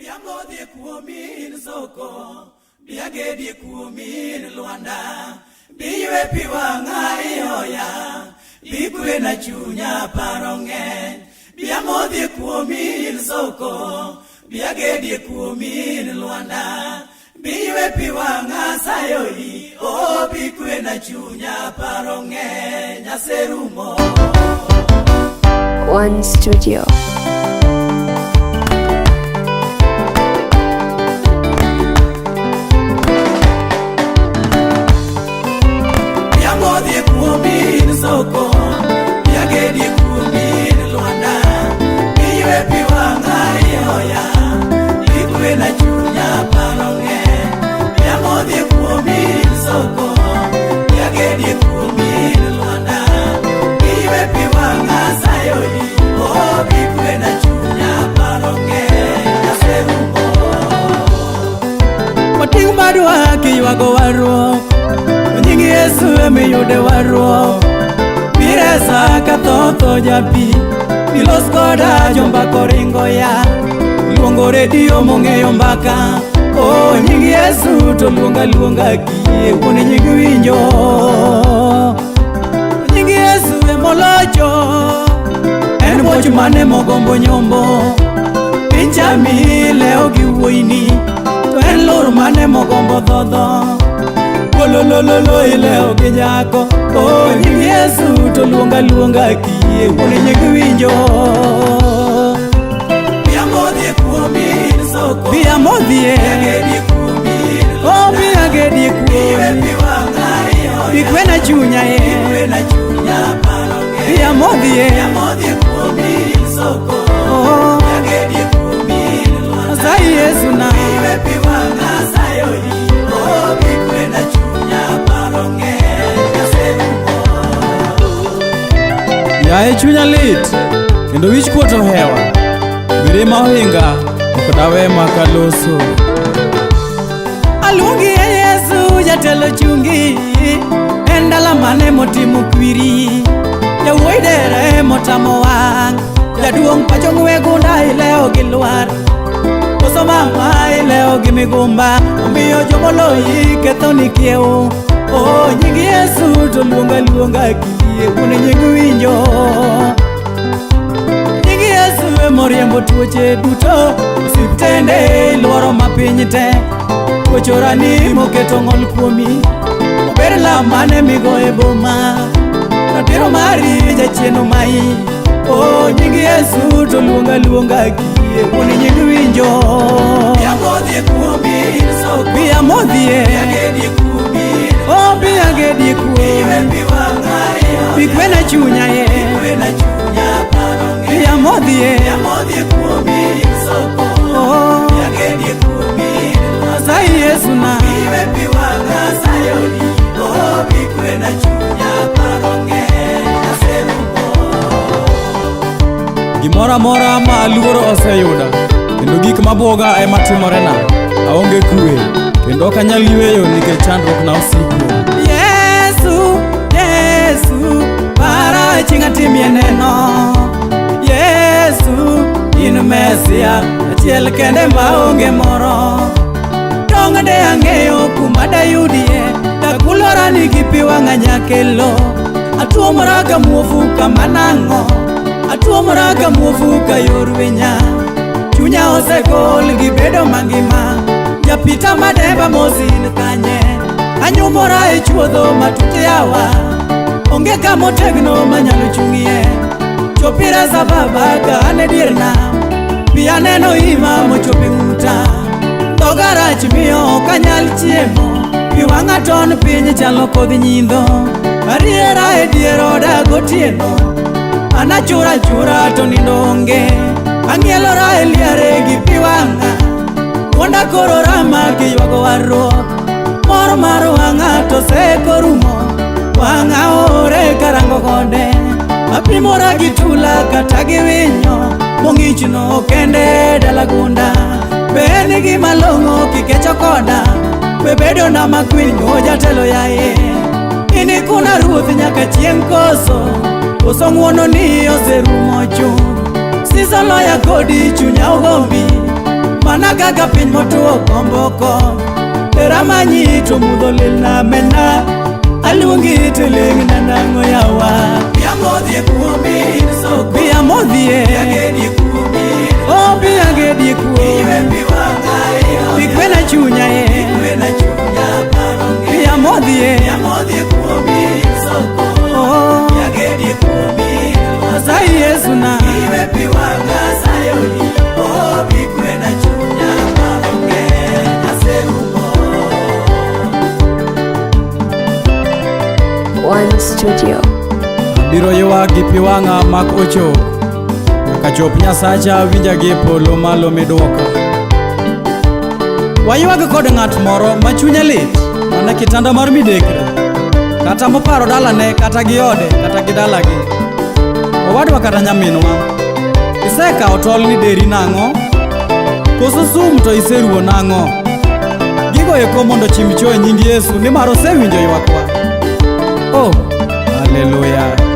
Biamodhi kuomin soko, biagedi kuomin Luanda, biwe piwanga ioya, bikwe na chunya paronge. Biamodhi kuomin soko, biagedi kuomin Luanda, biwe piwanga sayoi, o bikwe na chunya paronge, nyaserumo. One Studio. Biamodhi kuomin soko, biagedi kuomin Luanda, biwe piwanga ioya, bikwe na chunya paronge. Biamodhi kuomin soko, biagedi kuomin Luanda, biwe piwanga sayoi, o bikwe na chunya paronge, nyaserumo. Wating madwa kiywago warruok, nyingi Yesu emiyude warruok. Miresa kathoth japi, milos koda jombako ringo ya, luongo redio mong'eyo mbaka. O nyingi Yesu to luonga kie, wuone nyingi winjo. Nyingi Yesu emolocho, en boch mane mogombo nyombo. Pinchami leo gi wuoyini, to en lor mane mogombo dhodho. Lolololo ileo ginyako, o nyingi Yesu to luonga kie, wuone nyingi winjo. Biamodhi kuomin soko, biamodhi biagedi kuomin, o biagedi kuomin, bikwe na chunya ye, bikwe na chunya paronge. Biamodhi kuomin soko, biagedi kuomin Luanda, sai Yesu na biwe piwanga sayoi, o bikwe na chunya paronge, nyaserumo. Yae chunya lit, kendo wich kuot ohewa, mirima ohinga, okdawe makaloso. Aluongi e Yesu jatelo chungi, en ndala mane motimo kwiri. Jawuoyi dere motamo wang', jaduong' pacho ng'we gunda ileo gi lwar. Koso mama ileo gi migumba, omiyo jomoloyi kethoni kiewo. O nyingi Yesu to luonga kie, wuone nyingi winjo. Nyingi Yesu emoriembo tuoche duto, osiptende iluoro mapiny te. Tuochorani moketo ng'ol kuomi, ober la mane migo e boma. Ratiro mari jachieno mai, o nyingi Yesu to luonga kie, wuone nyingi winjo. Biamodhi kuomin soko, biamodhi biagedi kuomin, o biagedi kuomin, bikwe na chunya ye, bikwe na chunya paronge. Biamodhi kuomin soko, biagedi kuomin, sai Yesu na biwe piwanga sayoi, o bikwe na chunya paronge, nyaserumo. Gimora mora ma luoro oseyuda, kendo gik mabuoga ema timorena. Aonge kwe, kendo ok anyal yweyo nikech chandruok na osiko. Yesu, para chieng' atimie neno. Yesu, in Mesia, achiel kende maonge moro. Dong' de ang'eyo kuma dayudie, dakulora nigi pi wang'a nyakelo. Atuomora ka muofu kama nang'o, atuomora ka muofu ka yor winya. Chunya osegol gi bedo mangima, japita madeba mosin kanye. Anyumora e chuodho matute yawa, onge kamotegno manyalo chung'ie. Chopira za baba ka ane dier nam, pi aneno ima mochope ng'uta. Dhoga rach miyo ok anyal chiemo, pi wang'a ton piny chalo kodhi nyindho. Ariera e dier oda gotieno, anachura to nindo onge. Ang'ielora e liare gi pi wang'a, wonda koro rama kiywago warruok. Mor mar wang'a to seko rumo, wang'a ore karango kode. Apimora gi tula kata gi winyo, mong'ichno kende dala gunda. Be en gima long'o kikecho koda, be bedo na makwinyo jatelo yaye. Ini kuna ruoth nyaka chieng' koso ng'wono ni oserumo chung. Sisolo ya kodi chunya ogombi, mana kaka piny motuo komboko eramanyi to mudho lil na mena aluongi tiling na nang'o yawa Bia modhie kuomi so Bia modhie Bia gedie kuomi Oh bia gedie kuomi Iwe piwanga Bikwe na chunya Bikwe na chunya paronge Bia modhie kuomi so Oh Bia gedie kuomi Asai Yesu na Iwe piwanga sayoni Oh bikwe na chunya paronge Aserumo One Studio. Biro ywak gi pi wang'a mak ochop nyaka chop Nyasacha winja gi polo malo midwoka. Waywag kod ng'at moro ma chunye lit mana kitanda mar midekre kata moparo dalane kata gi ode kata gi dalagi. Owadwa kata nyaminwa, isekawo tol ni deri nang'o? Koso sum to iseruo nang'o? Gigo eko mondo chim cho e nying Yesu nimar osewinjo ywakwa. Oh, haleluya.